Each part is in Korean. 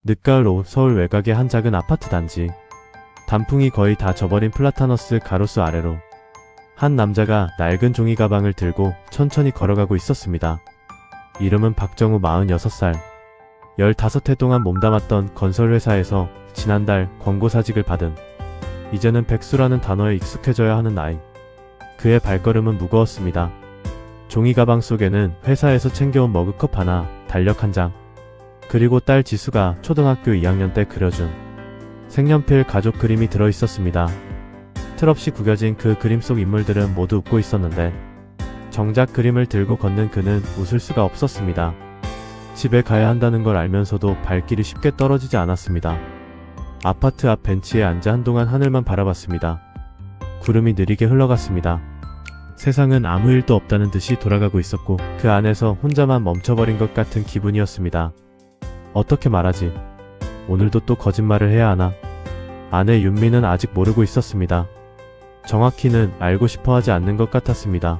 늦가을 오후 서울 외곽의 한 작은 아파트 단지. 단풍이 거의 다 져버린 플라타너스 가로수 아래로 한 남자가 낡은 종이 가방을 들고 천천히 걸어가고 있었습니다. 이름은 박정우 46살. 15해 동안 몸담았던 건설회사에서 지난달 권고사직을 받은 이제는 백수라는 단어에 익숙해져야 하는 나이. 그의 발걸음은 무거웠습니다. 종이 가방 속에는 회사에서 챙겨온 머그컵 하나, 달력 한 장, 그리고 딸 지수가 초등학교 2학년 때 그려준 색연필 가족 그림이 들어있었습니다. 틀없이 구겨진 그 그림 속 인물들은 모두 웃고 있었는데 정작 그림을 들고 걷는 그는 웃을 수가 없었습니다. 집에 가야 한다는 걸 알면서도 발길이 쉽게 떨어지지 않았습니다. 아파트 앞 벤치에 앉아 한동안 하늘만 바라봤습니다. 구름이 느리게 흘러갔습니다. 세상은 아무 일도 없다는 듯이 돌아가고 있었고 그 안에서 혼자만 멈춰버린 것 같은 기분이었습니다. 어떻게 말하지? 오늘도 또 거짓말을 해야 하나? 아내 윤미는 아직 모르고 있었습니다. 정확히는 알고 싶어 하지 않는 것 같았습니다.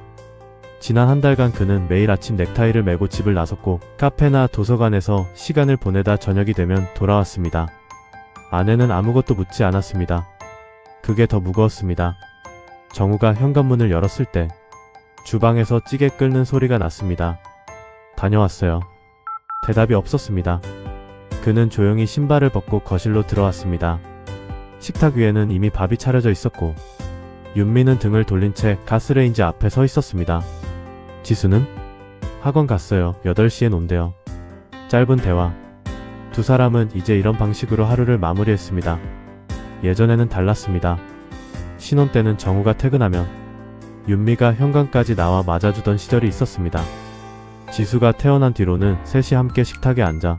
지난 한 달간 그는 매일 아침 넥타이를 메고 집을 나섰고 카페나 도서관에서 시간을 보내다 저녁이 되면 돌아왔습니다. 아내는 아무것도 묻지 않았습니다. 그게 더 무거웠습니다. 정우가 현관문을 열었을 때 주방에서 찌개 끓는 소리가 났습니다. 다녀왔어요. 대답이 없었습니다. 그는 조용히 신발을 벗고 거실로 들어왔습니다. 식탁 위에는 이미 밥이 차려져 있었고 윤미는 등을 돌린 채 가스레인지 앞에 서 있었습니다. 지수는? 학원 갔어요. 8시엔 온대요. 짧은 대화. 두 사람은 이제 이런 방식으로 하루를 마무리했습니다. 예전에는 달랐습니다. 신혼 때는 정우가 퇴근하면 윤미가 현관까지 나와 맞아주던 시절이 있었습니다. 지수가 태어난 뒤로는 셋이 함께 식탁에 앉아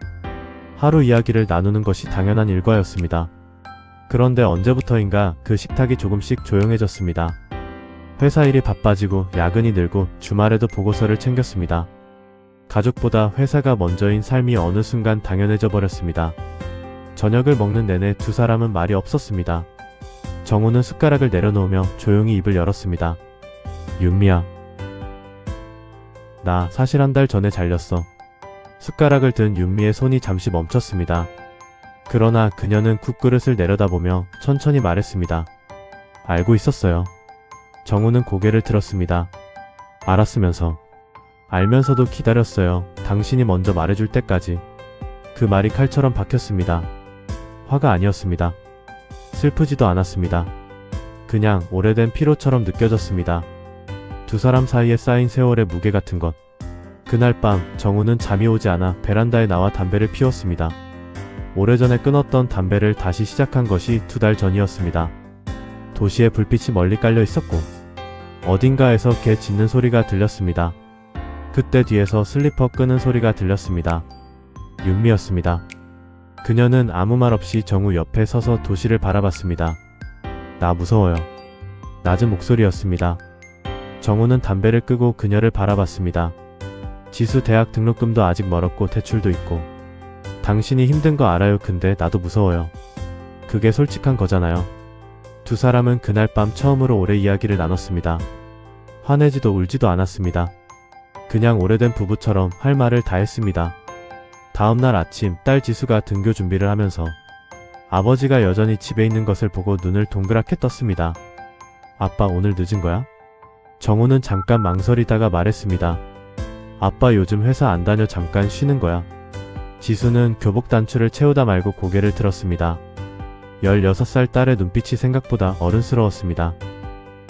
하루 이야기를 나누는 것이 당연한 일과였습니다. 그런데 언제부터인가 그 식탁이 조금씩 조용해졌습니다. 회사 일이 바빠지고 야근이 늘고 주말에도 보고서를 챙겼습니다. 가족보다 회사가 먼저인 삶이 어느 순간 당연해져 버렸습니다. 저녁을 먹는 내내 두 사람은 말이 없었습니다. 정우는 숟가락을 내려놓으며 조용히 입을 열었습니다. 윤미야. 나 사실 한 달 전에 잘렸어. 숟가락을 든 윤미의 손이 잠시 멈췄습니다. 그러나 그녀는 국그릇을 내려다보며 천천히 말했습니다. 알고 있었어요. 정우는 고개를 들었습니다. 알았으면서. 알면서도 기다렸어요. 당신이 먼저 말해줄 때까지. 그 말이 칼처럼 박혔습니다. 화가 아니었습니다. 슬프지도 않았습니다. 그냥 오래된 피로처럼 느껴졌습니다. 두 사람 사이에 쌓인 세월의 무게 같은 것. 그날 밤 정우는 잠이 오지 않아 베란다에 나와 담배를 피웠습니다. 오래전에 끊었던 담배를 다시 시작한 것이 2달 전이었습니다. 도시의 불빛이 멀리 깔려 있었고 어딘가에서 개 짖는 소리가 들렸습니다. 그때 뒤에서 슬리퍼 끄는 소리가 들렸습니다. 윤미였습니다. 그녀는 아무 말 없이 정우 옆에 서서 도시를 바라봤습니다. 나 무서워요. 낮은 목소리였습니다. 정우는 담배를 끄고 그녀를 바라봤습니다. 지수 대학 등록금도 아직 멀었고 대출도 있고 당신이 힘든 거 알아요. 근데 나도 무서워요. 그게 솔직한 거잖아요. 두 사람은 그날 밤 처음으로 오래 이야기를 나눴습니다. 화내지도 울지도 않았습니다. 그냥 오래된 부부처럼 할 말을 다 했습니다. 다음날 아침 딸 지수가 등교 준비를 하면서 아버지가 여전히 집에 있는 것을 보고 눈을 동그랗게 떴습니다. 아빠 오늘 늦은 거야? 정우는 잠깐 망설이다가 말했습니다. 아빠 요즘 회사 안 다녀 잠깐 쉬는 거야. 지수는 교복 단추를 채우다 말고 고개를 들었습니다. 16살 딸의 눈빛이 생각보다 어른스러웠습니다.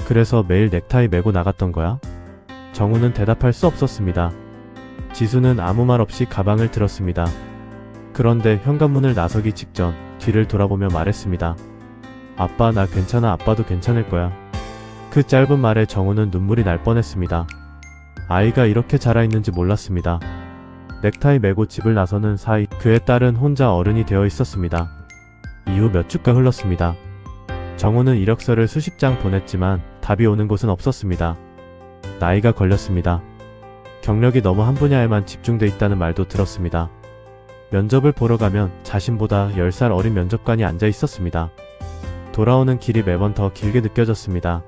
그래서 매일 넥타이 메고 나갔던 거야? 정우는 대답할 수 없었습니다. 지수는 아무 말 없이 가방을 들었습니다. 그런데 현관문을 나서기 직전 뒤를 돌아보며 말했습니다. 아빠 나 괜찮아. 아빠도 괜찮을 거야. 그 짧은 말에 정우는 눈물이 날 뻔했습니다. 아이가 이렇게 자라있는지 몰랐습니다. 넥타이 메고 집을 나서는 사이 그의 딸은 혼자 어른이 되어 있었습니다. 이후 몇 주가 흘렀습니다. 정우는 이력서를 수십 장 보냈지만 답이 오는 곳은 없었습니다. 나이가 걸렸습니다. 경력이 너무 한 분야에만 집중돼 있다는 말도 들었습니다. 면접을 보러 가면 자신보다 10살 어린 면접관이 앉아 있었습니다. 돌아오는 길이 매번 더 길게 느껴졌습니다.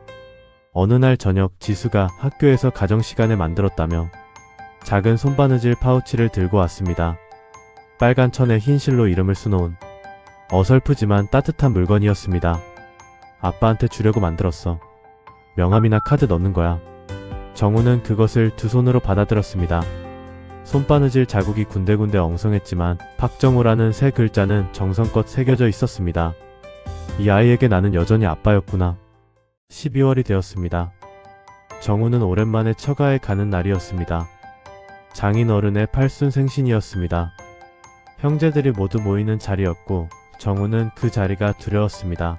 어느 날 저녁 지수가 학교에서 가정시간을 만들었다며 작은 손바느질 파우치를 들고 왔습니다. 빨간 천에 흰 실로 이름을 써놓은 어설프지만 따뜻한 물건이었습니다. 아빠한테 주려고 만들었어. 명함이나 카드 넣는 거야. 정우는 그것을 두 손으로 받아들었습니다. 손바느질 자국이 군데군데 엉성했지만 박정우라는 세 글자는 정성껏 새겨져 있었습니다. 이 아이에게 나는 여전히 아빠였구나. 12월이 되었습니다. 정우는 오랜만에 처가에 가는 날이었습니다. 장인어른의 팔순생신이었습니다. 형제들이 모두 모이는 자리였고 정우는 그 자리가 두려웠습니다.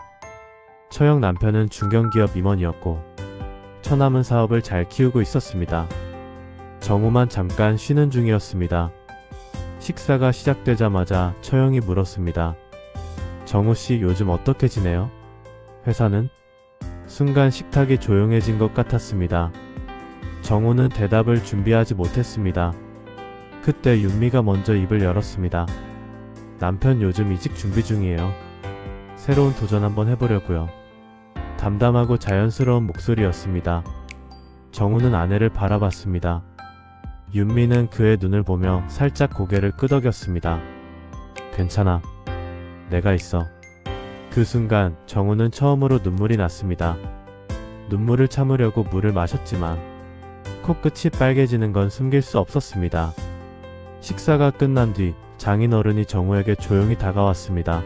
처형 남편은 중견기업 임원이었고 처남은 사업을 잘 키우고 있었습니다. 정우만 잠깐 쉬는 중이었습니다. 식사가 시작되자마자 처형이 물었습니다. 정우씨 요즘 어떻게 지내요? 회사는? 순간 식탁이 조용해진 것 같았습니다. 정우는 대답을 준비하지 못했습니다. 그때 윤미가 먼저 입을 열었습니다. 남편 요즘 이직 준비 중이에요. 새로운 도전 한번 해보려고요. 담담하고 자연스러운 목소리였습니다. 정우는 아내를 바라봤습니다. 윤미는 그의 눈을 보며 살짝 고개를 끄덕였습니다. 괜찮아. 내가 있어. 그 순간 정우는 처음으로 눈물이 났습니다. 눈물을 참으려고 물을 마셨지만 코끝이 빨개지는 건 숨길 수 없었습니다. 식사가 끝난 뒤 장인어른이 정우에게 조용히 다가왔습니다.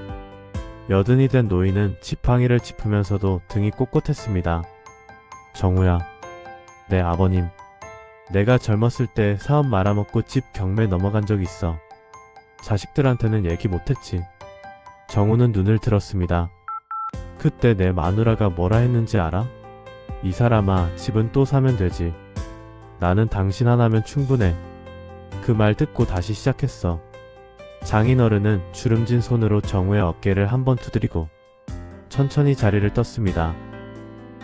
여든이 된 노인은 지팡이를 짚으면서도 등이 꼿꼿했습니다. 정우야, 내 아버님. 내가 젊었을 때 사업 말아먹고 집 경매 넘어간 적 있어. 자식들한테는 얘기 못했지. 정우는 눈을 들었습니다. 그때 내 마누라가 뭐라 했는지 알아? 이 사람아, 집은 또 사면 되지. 나는 당신 하나면 충분해. 그 말 듣고 다시 시작했어. 장인어른은 주름진 손으로 정우의 어깨를 한번 두드리고 천천히 자리를 떴습니다.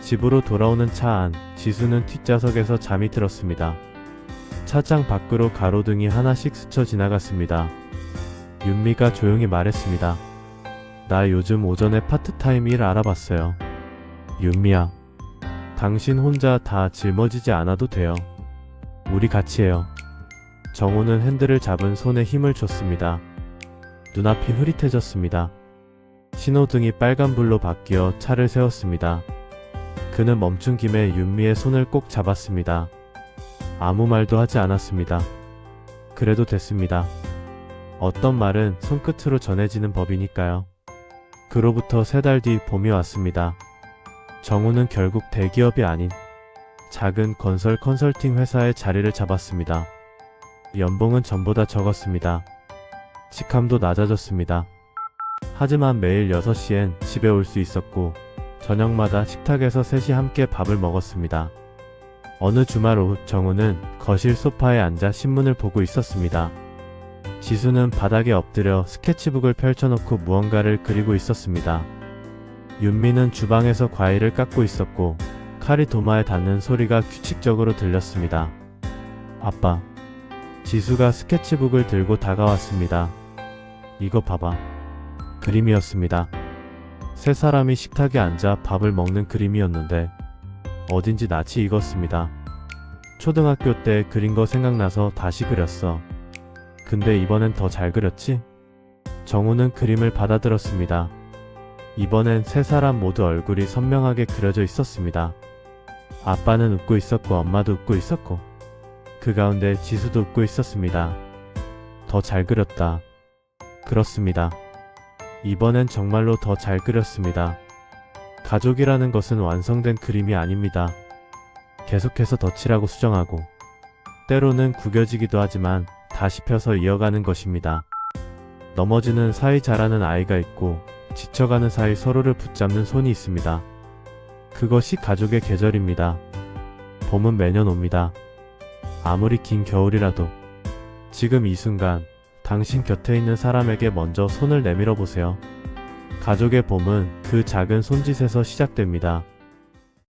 집으로 돌아오는 차 안, 지수는 뒷좌석에서 잠이 들었습니다. 차장 밖으로 가로등이 하나씩 스쳐 지나갔습니다. 윤미가 조용히 말했습니다. 나 요즘 오전에 파트타임 일 알아봤어요. 윤미야, 당신 혼자 다 짊어지지 않아도 돼요. 우리 같이 해요. 정우는 핸들을 잡은 손에 힘을 줬습니다. 눈앞이 흐릿해졌습니다. 신호등이 빨간불로 바뀌어 차를 세웠습니다. 그는 멈춘 김에 윤미의 손을 꼭 잡았습니다. 아무 말도 하지 않았습니다. 그래도 됐습니다. 어떤 말은 손끝으로 전해지는 법이니까요. 그로부터 3달 뒤 봄이 왔습니다. 정우는 결국 대기업이 아닌 작은 건설 컨설팅 회사에 자리를 잡았습니다. 연봉은 전보다 적었습니다. 직함도 낮아졌습니다. 하지만 매일 6시엔 집에 올 수 있었고 저녁마다 식탁에서 셋이 함께 밥을 먹었습니다. 어느 주말 오후 정우는 거실 소파에 앉아 신문을 보고 있었습니다. 지수는 바닥에 엎드려 스케치북을 펼쳐놓고 무언가를 그리고 있었습니다. 윤미는 주방에서 과일을 깎고 있었고 칼이 도마에 닿는 소리가 규칙적으로 들렸습니다. 아빠. 지수가 스케치북을 들고 다가왔습니다. 이거 봐봐. 그림이었습니다. 세 사람이 식탁에 앉아 밥을 먹는 그림이었는데 어딘지 낯이 익었습니다. 초등학교 때 그린 거 생각나서 다시 그렸어. 근데 이번엔 더 잘 그렸지? 정우는 그림을 받아들었습니다. 이번엔 세 사람 모두 얼굴이 선명하게 그려져 있었습니다. 아빠는 웃고 있었고 엄마도 웃고 있었고 그 가운데 지수도 웃고 있었습니다. 더 잘 그렸다. 그렇습니다. 이번엔 정말로 더 잘 그렸습니다. 가족이라는 것은 완성된 그림이 아닙니다. 계속해서 덧칠하고 수정하고 때로는 구겨지기도 하지만 다시 펴서 이어가는 것입니다. 넘어지는 사이 자라는 아이가 있고 지쳐가는 사이 서로를 붙잡는 손이 있습니다. 그것이 가족의 계절입니다. 봄은 매년 옵니다. 아무리 긴 겨울이라도 지금 이 순간 당신 곁에 있는 사람에게 먼저 손을 내밀어 보세요. 가족의 봄은 그 작은 손짓에서 시작됩니다.